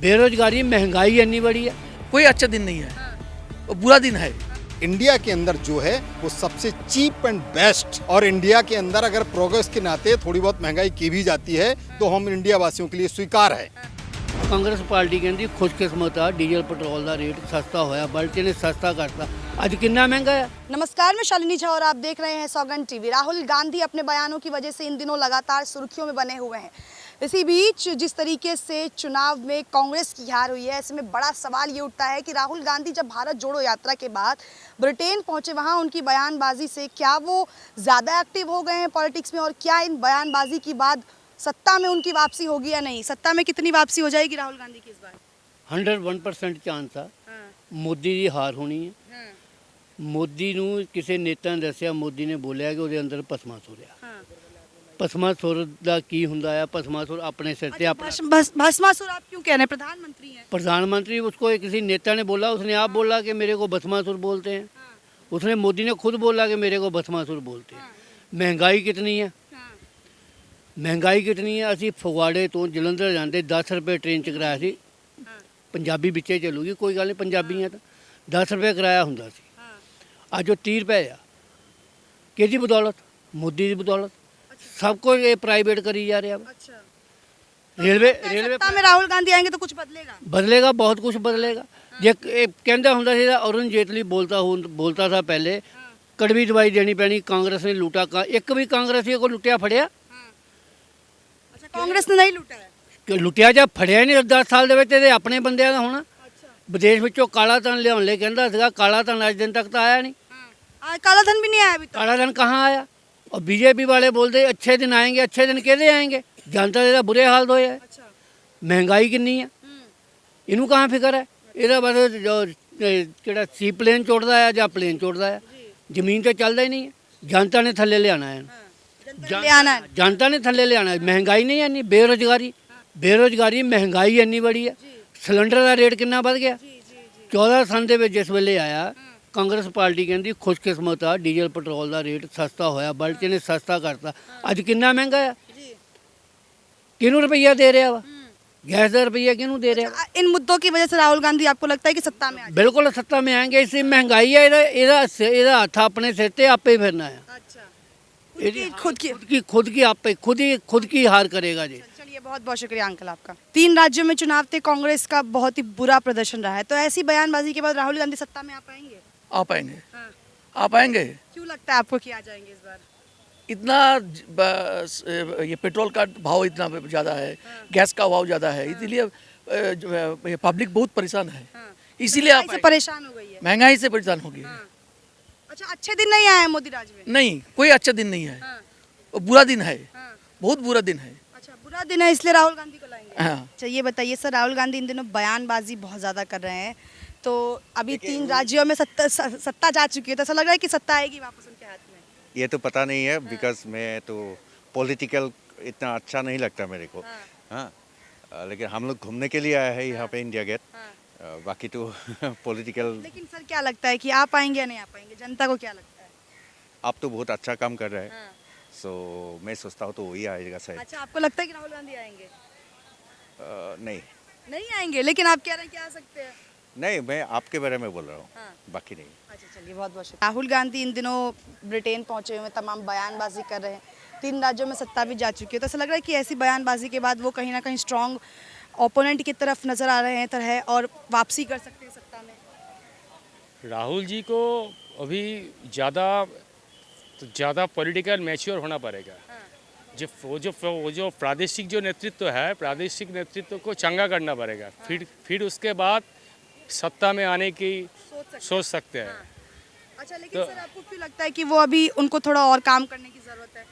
बेरोजगारी महंगाई इतनी बड़ी है। कोई अच्छा दिन नहीं है, वो बुरा दिन है। इंडिया के अंदर जो है वो सबसे चीप एंड बेस्ट, और इंडिया के अंदर अगर प्रोग्रेस के नाते थोड़ी बहुत महंगाई की भी जाती है तो हम इंडिया वासियों के लिए स्वीकार है। कांग्रेस पार्टी कहती खुशकिस्मत आ डीजल पेट्रोल का रेट सस्ता होया, बल्कि ने सस्ता करता। अज कितना महंगा है। नमस्कार, मैं शालिनी झा और आप देख रहे हैं सौगंध टीवी। राहुल गांधी अपने बयानों की वजह से इन दिनों लगातार सुर्खियों में बने हुए हैं। इसी बीच जिस तरीके से चुनाव में कांग्रेस की हार हुई है, ऐसे में बड़ा सवाल ये उठता है कि राहुल गांधी जब भारत जोड़ो यात्रा के बाद ब्रिटेन पहुंचे, वहां उनकी बयानबाजी से क्या वो ज़्यादा एक्टिव हो गए हैं पॉलिटिक्स में, और क्या इन बयानबाजी के बाद सत्ता में उनकी वापसी होगी या नहीं। सत्ता में कितनी वापसी हो जाएगी राहुल गांधी की इस बार? 101% चांस है मोदी की हार होनी है। मोदी नू किसी नेता ने दसिया, मोदी ने बोलिया कि ਉਹਦੇ अंदर ਭਸਮਾਸੁਰ ਆ। ਭਸਮਾਸੁਰ ਦਾ ਕੀ ਹੁੰਦਾ ਹੈ? ਭਸਮਾਸੁਰ अपने सिर पे अपना भस्मासुर आप क्यों कह रहे हैं? प्रधानमंत्री हैं। प्रधानमंत्री, उसको किसी नेता ने बोला, उसने आप बोला कि मेरे को भस्मासुर बोलते हैं। उसने मोदी ने खुद बोला कि मेरे को भस्मासुर बोलते हैं। महंगाई कितनी है, महंगाई कितनी है। ਅਸੀਂ ਫਗਵਾੜੇ ਤੋਂ ਜਲੰਧਰ ਜਾਂਦੇ 10 ਰੁਪਏ ट्रेन च किराया ਸੀ। ਪੰਜਾਬੀ ਵਿੱਚੇ ਚੱਲੂਗੀ, ਕੋਈ ਗੱਲ ਨਹੀਂ, ਪੰਜਾਬੀ ਆ ਤਾਂ 10 ਰੁਪਏ ਕਿਰਾਇਆ ਹੁੰਦਾ ਸੀ। ਅੱਜ ਉਹ 30 ਰੁਪਏ ਆ। ਕਿਹਦੀ ਬਦੌਲਤ? ਮੋਦੀ ਦੀ ਬਦੌਲਤ। सब कुछ ये प्राइवेट करी जा रहा है। अच्छा, रेलवे सत्ता में राहुल गांधी आएंगे तो कुछ बदलेगा? बदलेगा, बहुत कुछ बदलेगा। जे कहता होंदा सी अरुण जेटली बोलता था पहले, कड़वी दवाई देनी पैनी, कांग्रेस ने लूटा। एक भी कांग्रेसी को लुटिया फड़िया? अच्छा, कांग्रेस ने नहीं लूटा है। लुटिया जब फड़िया नहीं 10 साल दे अपने बंदियां दा होना। विदेश विचों काला धन लियाउण लई कहंदा सीगा, काला धन अज दिन तक तो आया नहीं। काला धन भी नहीं आया अभी तक। काला धन कहाँ आया? और बीजेपी वाले बोलते अच्छे दिन आएंगे। अच्छे दिन कहते आएंगे? जनता का बुरे हाल होए है। अच्छा। महंगाई कितनी है, इनू कहाँ फिक्र है? ਇਹਦਾ ਬਸ ਜੋ ਕਿਹੜਾ ਸੀ ਪਲੇਨ ਚੋੜਦਾ ਹੈ ਜਾਂ ਪਲੇਨ ਚੋੜਦਾ ਹੈ, ਜ਼ਮੀਨ ਤੇ ਚੱਲਦਾ ਹੀ ਨਹੀਂ ਹੈ। ਜਨਤਾ ਨੇ ਥੱਲੇ ਲਿਆਣਾ ਹੈ, ਜਨਤਾ ਨੇ ਥੱਲੇ ਲਿਆਣਾ। महंगाई नहीं है इन्नी, बेरोजगारी महंगाई इन्नी बड़ी है। सिलेंडर का रेट कितना बढ़ गया। 14 सन ਦੇ ਵਿੱਚ ਜਿਸ ਵੇਲੇ ਆਇਆ, कांग्रेस पार्टी कहती खुशकिस्मत आ डीजल पेट्रोल का रेट सस्ता होया, बल्कि ने सस्ता करता। अज कितना महंगा है, किनू रुपया दे रहा वा? गैस का रुपया किनू दे रहा? इन मुद्दों की वजह से राहुल गांधी आपको लगता है कि सत्ता में? बिल्कुल सत्ता में आएंगे। इससे महंगाई है, ਇਹਦਾ हथ अपने सिर ते आपे फिरना है। खुद की हार करेगा जी। चलिए, बहुत बहुत शुक्रिया अंकल आपका। 3 राज्यों में चुनाव थे, कांग्रेस का बहुत ही बुरा प्रदर्शन रहा है, तो ऐसी बयानबाजी के बाद राहुल गांधी सत्ता में आ पाएंगे? आ पाएंगे। आ पाएंगे। क्यों लगता है आपको कि आ जाएंगे इस बार? इतना ये पेट्रोल का भाव इतना ज़्यादा है, गैस का भाव ज़्यादा है, इसीलिए पब्लिक बहुत परेशान है। इसीलिए आप परेशान हो गई है, महंगाई से परेशान हो गई है। अच्छा, अच्छे दिन नहीं आए मोदी राज में? नहीं, कोई अच्छा दिन नहीं है, वो बुरा दिन है, बहुत बुरा दिन है। अच्छा, बुरा दिन है, इसलिए राहुल गांधी को लाएंगे। अच्छा, ये बताइए सर, राहुल गांधी इन दिनों बयानबाजी बहुत ज़्यादा कर रहे हैं, तो अभी 3 राज्यों में सत्ता जा चुकी है, तो ऐसा लग रहा है कि सत्ता आएगी वापस उनके हाथ में? ये तो पता नहीं है, बिकॉज मैं तो पॉलिटिकल इतना अच्छा नहीं लगता मेरे को। हाँ, लेकिन हम लोग घूमने के लिए आए हैं यहाँ पे इंडिया गेट। बाकी तो पॉलिटिकल। लेकिन सर, क्या लगता है कि आ पाएंगे या नहीं आ पाएंगे? जनता को क्या लगता है? आप तो बहुत अच्छा काम कर रहे हैं, सो मैं सोचता हूँ तो वही आएगा शायद। अच्छा, आपको लगता है कि राहुल गांधी आएंगे? नहीं आएंगे, लेकिन आप कह रहे हैं कि आ सकते हैं। नहीं, मैं आपके बारे में बोल रहा हूँ, बाकी नहीं। अच्छा, चलिए, बहुत बहुत शुक्रिया। राहुल गांधी इन दिनों ब्रिटेन पहुंचे हुए, तमाम बयानबाजी कर रहे हैं, 3 राज्यों में सत्ता भी जा चुकी है, तो ऐसा लग रहा है कि ऐसी बयानबाजी के बाद वो कहीं ना कहीं स्ट्रॉन्ग ओपोनेंट की तरफ नजर आ रहे हैं तरह, और वापसी कर सकते हैं सत्ता में। राहुल जी को अभी ज़्यादा पॉलिटिकल मैच्योर होना पड़ेगा। वो जो प्रादेशिक जो नेतृत्व है, प्रादेशिक नेतृत्व को चंगा करना पड़ेगा। फिर उसके बाद सत्ता में आने की सोच सकते हैं। अच्छा, लेकिन सर, आपको क्यों लगता है कि वो अभी उनको थोड़ा और काम करने की ज़रूरत है?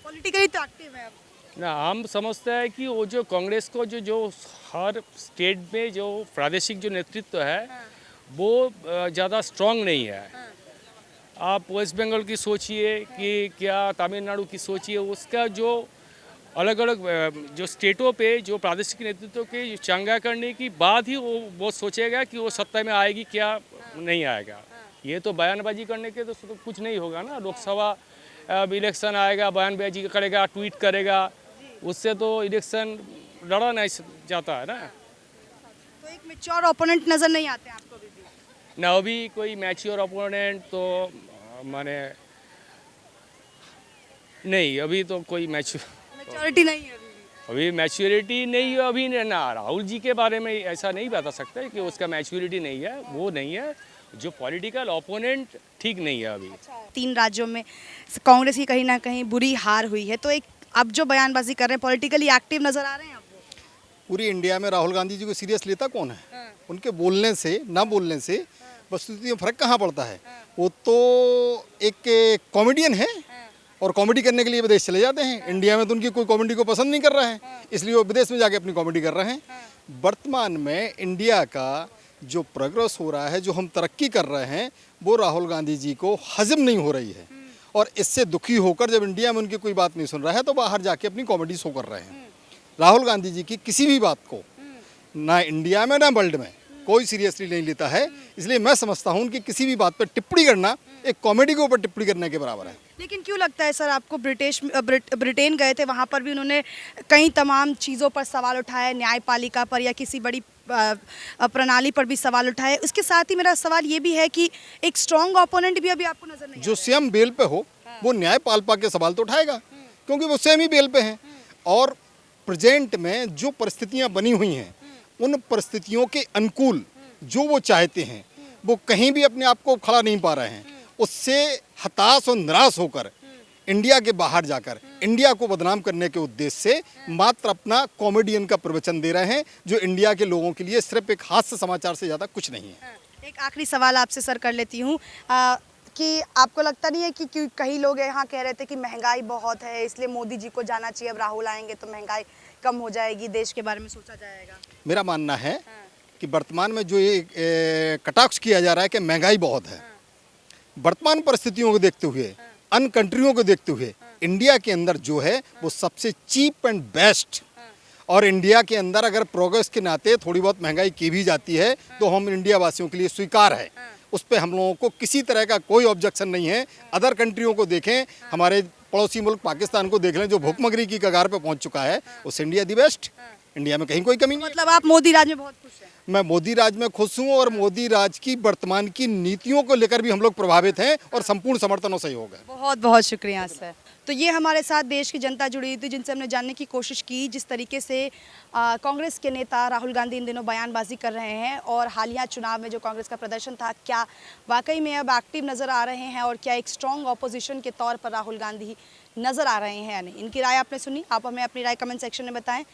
पॉलिटिकली तो एक्टिव है अब ना। हम समझते हैं कि वो जो कांग्रेस को जो हर स्टेट में जो प्रादेशिक जो नेतृत्व है, वो ज़्यादा स्ट्रांग नहीं है। आप वेस्ट बंगाल की सोचिए कि क्या तमिलनाडु की सोचिए, उसका जो अलग अलग जो स्टेटों पे जो प्रादेशिक नेतृत्व के चंगा करने की बाद ही वो सोचेगा कि वो सत्ता में आएगी क्या नहीं आएगा। ये तो बयानबाजी करने के तो कुछ नहीं होगा ना। लोकसभा इलेक्शन आएगा, बयानबाजी करेगा, ट्वीट करेगा, उससे तो इलेक्शन लड़ा नहीं जाता है ना। तो एक मैच्योर ओपोनेंट नजर नहीं आते आपको अभी भी? ना अभी कोई मैच्योर ओपोनेंट तो माने नहीं, अभी तो कोई मैच्योरिटी नहीं है अभी भी। मैच्योरिटी नहीं है अभी ना। राहुल जी के बारे में ऐसा नहीं बता सकते कि उसका मैच्योरिटी नहीं है, वो नहीं है। जो पॉलिटिकल ओपोनेंट ठीक नहीं है अभी। 3 राज्यों में कांग्रेस की कहीं ना कहीं बुरी हार हुई है, तो एक अब जो बयानबाजी कर रहे हैं पॉलिटिकली एक्टिव नजर आ रहे हैं आपको? पूरी इंडिया में राहुल गांधी जी को सीरियस लेता कौन है? उनके बोलने से ना बोलने से वस्तुस्थिति में फर्क कहाँ पड़ता है? वो तो एक कॉमेडियन है और कॉमेडी करने के लिए विदेश चले जाते हैं। इंडिया में तो उनकी कोई कॉमेडी को पसंद नहीं कर रहा है, इसलिए वो विदेश में जाके अपनी कॉमेडी कर रहे हैं। वर्तमान में इंडिया का जो प्रोग्रेस हो रहा है, जो हम तरक्की कर रहे हैं, वो राहुल गांधी जी को हजम नहीं हो रही है और इससे दुखी होकर जब इंडिया में उनकी कोई बात नहीं सुन रहा है तो बाहर जाके अपनी कॉमेडी शो कर रहे हैं। राहुल गांधी जी की किसी भी बात को ना इंडिया में ना वर्ल्ड में कोई सीरियसली नहीं लेता है, इसलिए मैं समझता हूँ कि किसी भी बात पर टिप्पणी करना एक कॉमेडी के ऊपर टिप्पणी करने के बराबर है। लेकिन क्यों लगता है सर आपको? ब्रिटेन गए थे, वहाँ पर भी उन्होंने कई तमाम चीज़ों पर सवाल उठाए, न्यायपालिका पर या किसी बड़ी प्रणाली पर भी सवाल उठाए। उसके साथ ही मेरा सवाल ये भी है कि एक स्ट्रॉन्ग ओपोनेंट भी अभी आपको नजर नहीं जो स्वयं बेल पे हो वो न्यायपालिका के सवाल तो उठाएगा, क्योंकि वो स्वयं ही बेल पे हैं। और प्रेजेंट में जो परिस्थितियां बनी हुई हैं, उन परिस्थितियों के अनुकूल जो वो चाहते हैं वो कहीं भी अपने आप को खड़ा नहीं पा रहे हैं। उससे हताश और निराश होकर इंडिया के बाहर जाकर इंडिया को बदनाम करने के उद्देश्य से मात्र अपना कॉमेडियन का प्रवचन दे रहे हैं, जो इंडिया के लोगों के लिए सिर्फ एक हास्य समाचार से ज़्यादा कुछ नहीं है। एक आखिरी सवाल आपसे सर कर लेती हूँ कि आपको लगता नहीं है कि कई लोग यहाँ कह रहे थे कि महंगाई बहुत है, इसलिए मोदी जी को जाना चाहिए, अब राहुल आएंगे तो महंगाई कम हो जाएगी, देश के बारे में सोचा जाएगा? मेरा मानना है कि वर्तमान में जो ये कटाक्ष किया जा रहा है कि महंगाई बहुत है, वर्तमान परिस्थितियों को देखते हुए, अन्य कंट्रियों को देखते हुए इंडिया के अंदर जो है वो सबसे चीप एंड बेस्ट, और इंडिया के अंदर अगर प्रोग्रेस के नाते थोड़ी बहुत महंगाई की भी जाती है तो हम इंडिया वासियों के लिए स्वीकार है। उस पर हम लोगों को किसी तरह का कोई ऑब्जेक्शन नहीं है। अदर कंट्रियों को देखें, हमारे पड़ोसी मुल्क पाकिस्तान को देख लें जो भूखमरी की कगार पे पहुंच चुका है, उससे इंडिया दी बेस्ट। इंडिया में कहीं कोई कमी नहीं है। मतलब आप मोदी राज में बहुत खुश हैं? मैं मोदी राज में खुश हूँ और मोदी राज की वर्तमान की नीतियों को लेकर भी हम लोग प्रभावित हैं और संपूर्ण समर्थन और सहयोग है। बहुत बहुत शुक्रिया सर। तो ये हमारे साथ देश की जनता जुड़ी थी, जिनसे हमने जानने की कोशिश की जिस तरीके से कांग्रेस के नेता राहुल गांधी इन दिनों बयानबाजी कर रहे हैं और हालिया चुनाव में जो कांग्रेस का प्रदर्शन था, क्या वाकई में अब एक्टिव नज़र आ रहे हैं और क्या एक स्ट्रॉन्ग ऑपोजिशन के तौर पर राहुल गांधी नज़र आ रहे हैं या नहीं। इनकी राय आपने सुनी, आप हमें अपनी राय कमेंट सेक्शन में बताएं।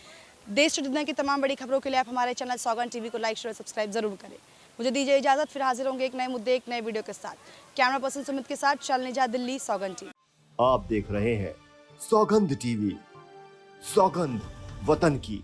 देश से दुनिया की तमाम बड़ी खबरों के लिए आप हमारे चैनल सौगंध टीवी को लाइक शेयर सब्सक्राइब जरूर करें। मुझे दीजिए इजाजत, फिर हाजिर होंगे एक नए मुद्दे एक नए वीडियो के साथ। कैमरा पर्सन सुमित के साथ शालिनी झा, दिल्ली, सौगंध टीवी। आप देख रहे हैं सौगंध टीवी, सौगंध वतन की।